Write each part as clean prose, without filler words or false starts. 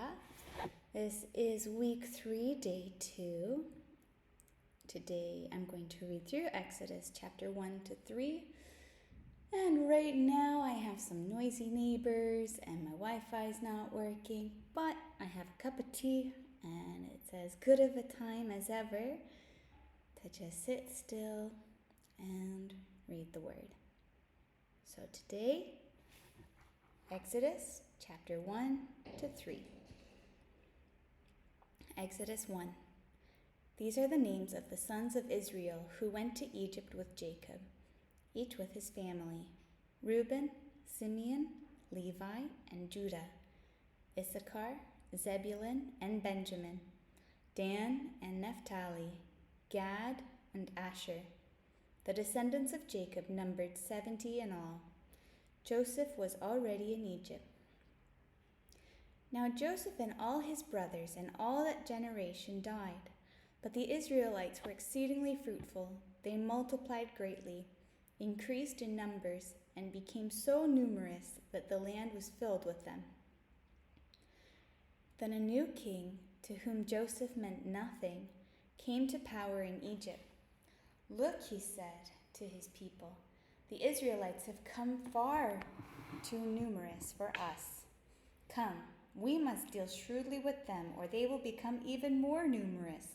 Aloha. This is week 3, day 2. Today I'm going to read through Exodus chapter 1 to 3. And right now I have some noisy neighbors and my Wi-Fi is not working, but I have a cup of tea and it's as good of a time as ever to just sit still and read the word. So today, Exodus chapter 1 to 3. Exodus 1. These are the names of the sons of Israel who went to Egypt with Jacob, each with his family: Reuben, Simeon, Levi, and Judah; Issachar, Zebulun, and Benjamin; Dan and Naphtali; Gad and Asher. The descendants of Jacob numbered 70 in all. Joseph was already in Egypt. Now Joseph and all his brothers and all that generation died, but the Israelites were exceedingly fruitful. They multiplied greatly, increased in numbers, and became so numerous that the land was filled with them. Then a new king, to whom Joseph meant nothing, came to power in Egypt. "Look," he said to his people, "the Israelites have come far too numerous for us. Come, we must deal shrewdly with them, or they will become even more numerous.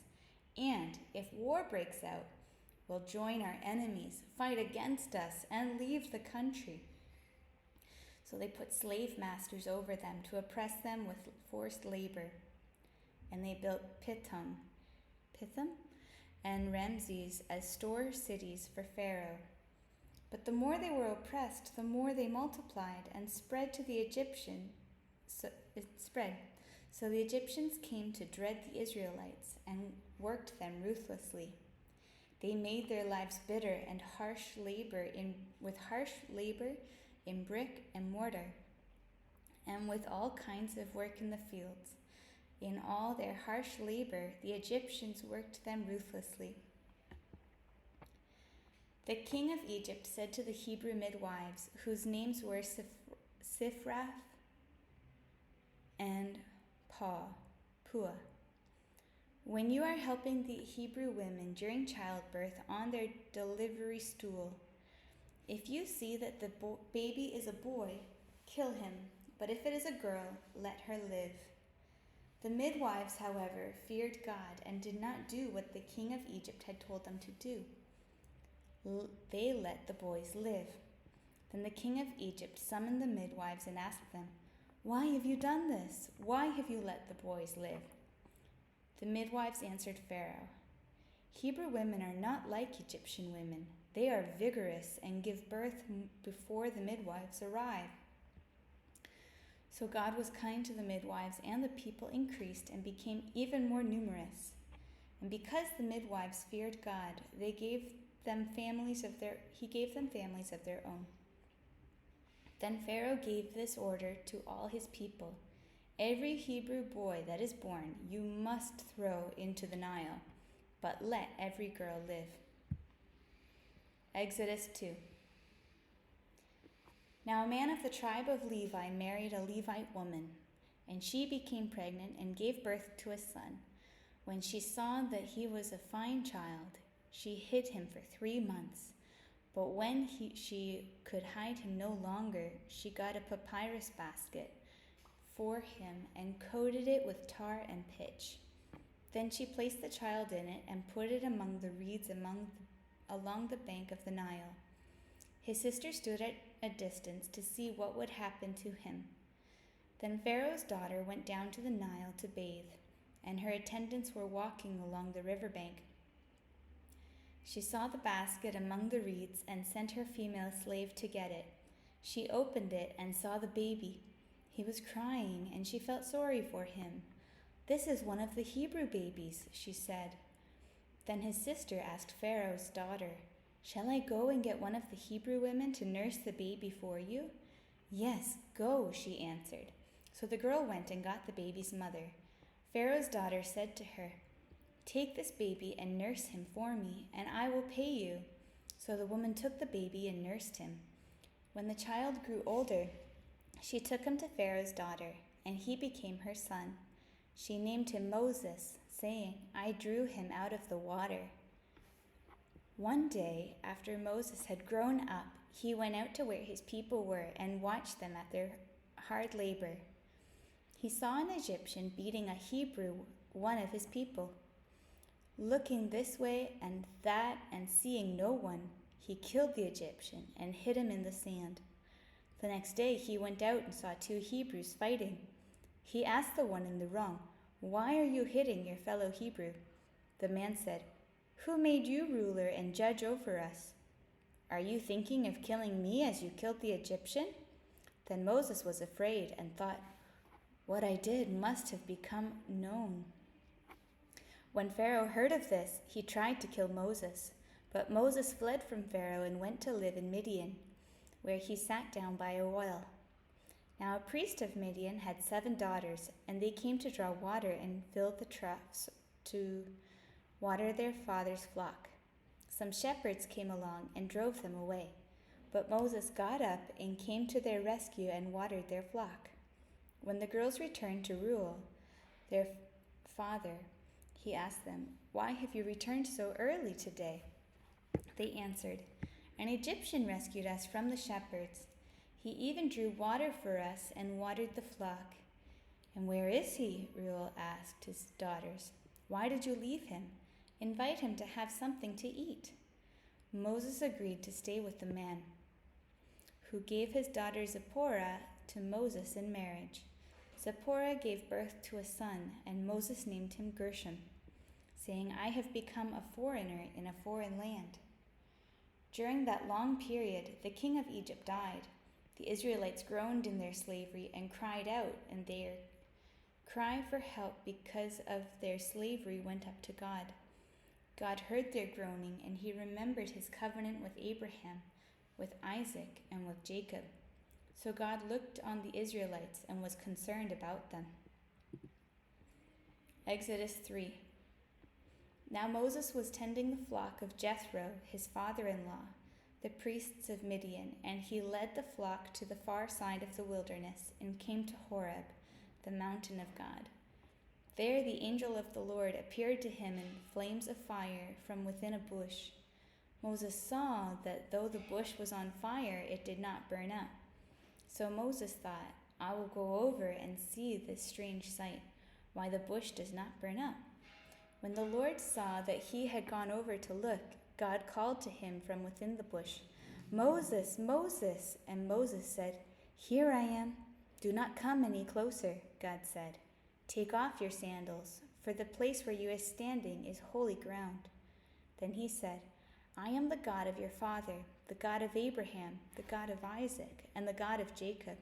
And if war breaks out, we'll join our enemies, fight against us, and leave the country." So they put slave masters over them to oppress them with forced labor. And they built Pithom, and Ramses as store cities for Pharaoh. But the more they were oppressed, the more they multiplied and spread to the Egyptians. So the Egyptians came to dread the Israelites and worked them ruthlessly. They made their lives bitter and harsh labor in brick and mortar, and with all kinds of work in the fields. In all their harsh labor, the Egyptians worked them ruthlessly. The king of Egypt said to the Hebrew midwives, whose names were Sifrah and Puah, "When you are helping the Hebrew women during childbirth on their delivery stool, if you see that the baby is a boy, kill him, but if it is a girl, let her live." The midwives, however, feared God and did not do what the king of Egypt had told them to do. They let the boys live. Then the king of Egypt summoned the midwives and asked them, "Why have you done this? Why have you let the boys live?" The midwives answered Pharaoh, "Hebrew women are not like Egyptian women. They are vigorous and give birth before the midwives arrive." So God was kind to the midwives, and the people increased and became even more numerous. And because the midwives feared God, he gave them families of their own. Then Pharaoh gave this order to all his people: "Every Hebrew boy that is born you must throw into the Nile, but let every girl live." Exodus 2. Now a man of the tribe of Levi married a Levite woman, and she became pregnant and gave birth to a son. When she saw that he was a fine child, she hid him for 3 months. But when she could hide him no longer, she got a papyrus basket for him and coated it with tar and pitch. Then she placed the child in it and put it among the reeds along the bank of the Nile. His sister stood at a distance to see what would happen to him. Then Pharaoh's daughter went down to the Nile to bathe, and her attendants were walking along the riverbank. She saw the basket among the reeds and sent her female slave to get it. She opened it and saw the baby. He was crying, and she felt sorry for him. "This is one of the Hebrew babies," she said. Then his sister asked Pharaoh's daughter, "Shall I go and get one of the Hebrew women to nurse the baby for you?" "Yes, go," she answered. So the girl went and got the baby's mother. Pharaoh's daughter said to her, "Take this baby and nurse him for me, and I will pay you." So the woman took the baby and nursed him. When the child grew older, She took him to Pharaoh's daughter, and he became her son. She named him Moses, saying, I drew him out of the water. One day, after Moses had grown up, he went out to where his people were and watched them at their hard labor. He saw an Egyptian beating a Hebrew, one of his people. Looking this way and that and seeing no one, he killed the Egyptian and hid him in the sand. The next day he went out and saw two Hebrews fighting. He asked the one in the wrong, Why are you hitting your fellow Hebrew? The man said, Who made you ruler and judge over us? Are you thinking of killing me as you killed the Egyptian? Then Moses was afraid and thought, What I did must have become known. When Pharaoh heard of this, he tried to kill Moses. But Moses fled from Pharaoh and went to live in Midian, where he sat down by a well. Now a priest of Midian had 7 daughters, and they came to draw water and fill the troughs to water their father's flock. Some shepherds came along and drove them away. But Moses got up and came to their rescue and watered their flock. When the girls returned to Reuel, their father, he asked them, Why have you returned so early today? They answered, An Egyptian rescued us from the shepherds. He even drew water for us and watered the flock. And where is he? Reuel asked his daughters. Why did you leave him? Invite him to have something to eat. Moses agreed to stay with the man, who gave his daughter Zipporah to Moses in marriage. Zipporah gave birth to a son, and Moses named him Gershom, saying, I have become a foreigner in a foreign land. During that long period, the king of Egypt died. The Israelites groaned in their slavery and cried out, and their cry for help because of their slavery went up to God. God heard their groaning, and he remembered his covenant with Abraham, with Isaac, and with Jacob. So God looked on the Israelites and was concerned about them. Exodus 3. Now Moses was tending the flock of Jethro, his father-in-law, the priests of Midian, and he led the flock to the far side of the wilderness and came to Horeb, the mountain of God. There the angel of the Lord appeared to him in flames of fire from within a bush. Moses saw that though the bush was on fire, it did not burn up. So Moses thought, I will go over and see this strange sight, why the bush does not burn up. When the Lord saw that he had gone over to look, God called to him from within the bush, Moses, Moses! And Moses said, Here I am. Do not come any closer, God said. Take off your sandals, for the place where you are standing is holy ground. Then he said, I am the God of your father, the God of Abraham, the God of Isaac, and the God of Jacob.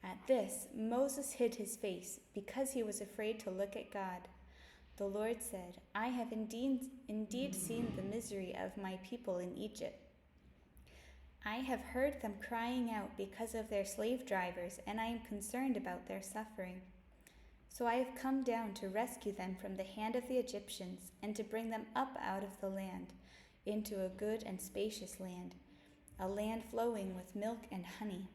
At this, Moses hid his face because he was afraid to look at God. The Lord said, I have indeed seen the misery of my people in Egypt. I have heard them crying out because of their slave drivers, and I am concerned about their suffering. So I have come down to rescue them from the hand of the Egyptians and to bring them up out of the land into a good and spacious land, a land flowing with milk and honey,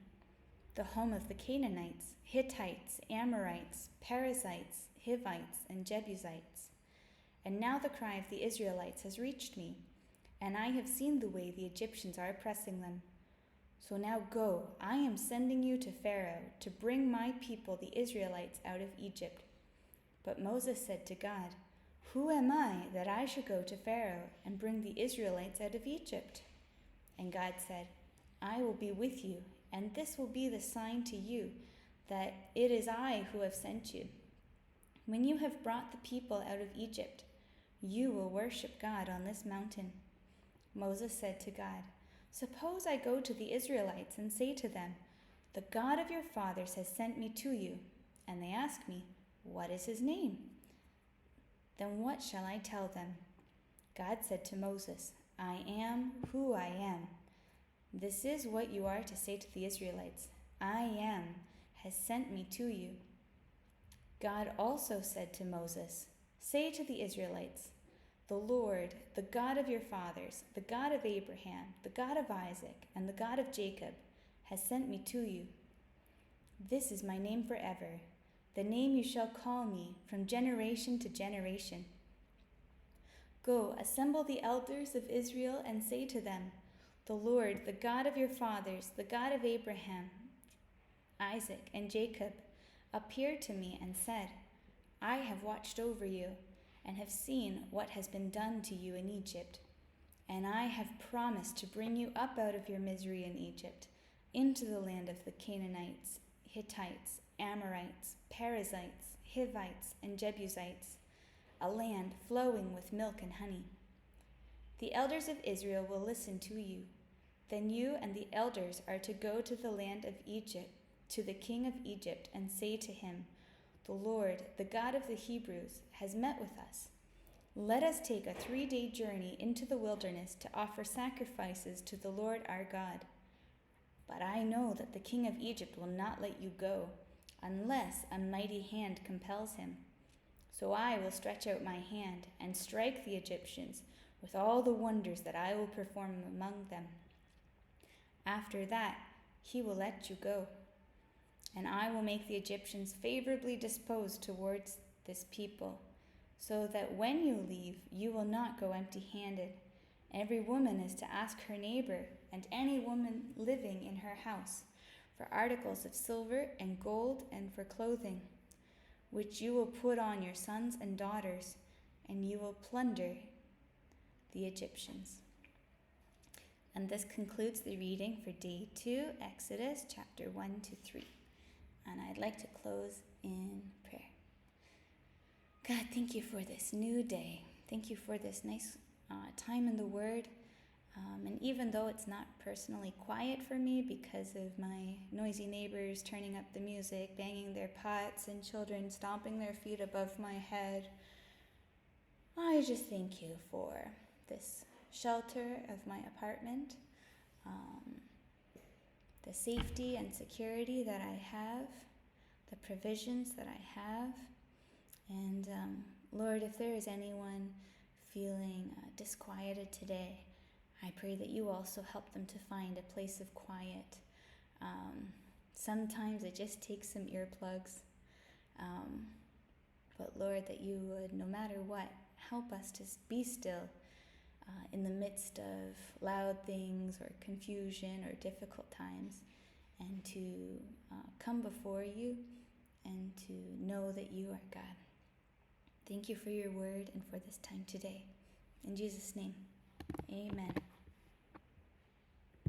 the home of the Canaanites, Hittites, Amorites, Perizzites, Hivites, and Jebusites. And now the cry of the Israelites has reached me, and I have seen the way the Egyptians are oppressing them. So now go, I am sending you to Pharaoh to bring my people, the Israelites, out of Egypt. But Moses said to God, Who am I that I should go to Pharaoh and bring the Israelites out of Egypt? And God said, I will be with you, and this will be the sign to you that it is I who have sent you. When you have brought the people out of Egypt, you will worship God on this mountain. Moses said to God, Suppose I go to the Israelites and say to them, The God of your fathers has sent me to you. And they ask me, What is his name? Then what shall I tell them? God said to Moses, I am who I am. This is what you are to say to the Israelites, I am has sent me to you. God also said to Moses, Say to the Israelites, The Lord, the God of your fathers, the God of Abraham, the God of Isaac, and the God of Jacob, has sent me to you. This is my name forever, the name you shall call me from generation to generation. Go, assemble the elders of Israel and say to them, the Lord, the God of your fathers, the God of Abraham, Isaac, and Jacob, appeared to me and said, I have watched over you and have seen what has been done to you in Egypt. And I have promised to bring you up out of your misery in Egypt, into the land of the Canaanites, Hittites, Amorites, Perizzites, Hivites, and Jebusites, a land flowing with milk and honey. The elders of Israel will listen to you. Then you and the elders are to go to the land of Egypt, to the king of Egypt, and say to him, the Lord, the God of the Hebrews, has met with us. Let us take a 3-day journey into the wilderness to offer sacrifices to the Lord our God. But I know that the king of Egypt will not let you go, unless a mighty hand compels him. So I will stretch out my hand and strike the Egyptians with all the wonders that I will perform among them. After that, he will let you go. And I will make the Egyptians favorably disposed towards this people, so that when you leave, you will not go empty-handed. Every woman is to ask her neighbor and any woman living in her house for articles of silver and gold and for clothing, which you will put on your sons and daughters, and you will plunder the Egyptians. And this concludes the reading for day 2, Exodus chapter 1 to 3. And I'd like to close in prayer. God, thank you for this new day. Thank you for this nice time in the Word. And even though it's not personally quiet for me because of my noisy neighbors turning up the music, banging their pots, and children stomping their feet above my head, I just thank you for this shelter of my apartment, the safety and security that I have, the provisions that I have. And Lord, if there is anyone feeling disquieted today, I pray that you also help them to find a place of quiet. Sometimes it just takes some earplugs. But Lord, that you would, no matter what, help us to be still in the midst of loud things or confusion or difficult times, and to come before you and to know that you are God. Thank you for your word and for this time today. In Jesus' name, amen.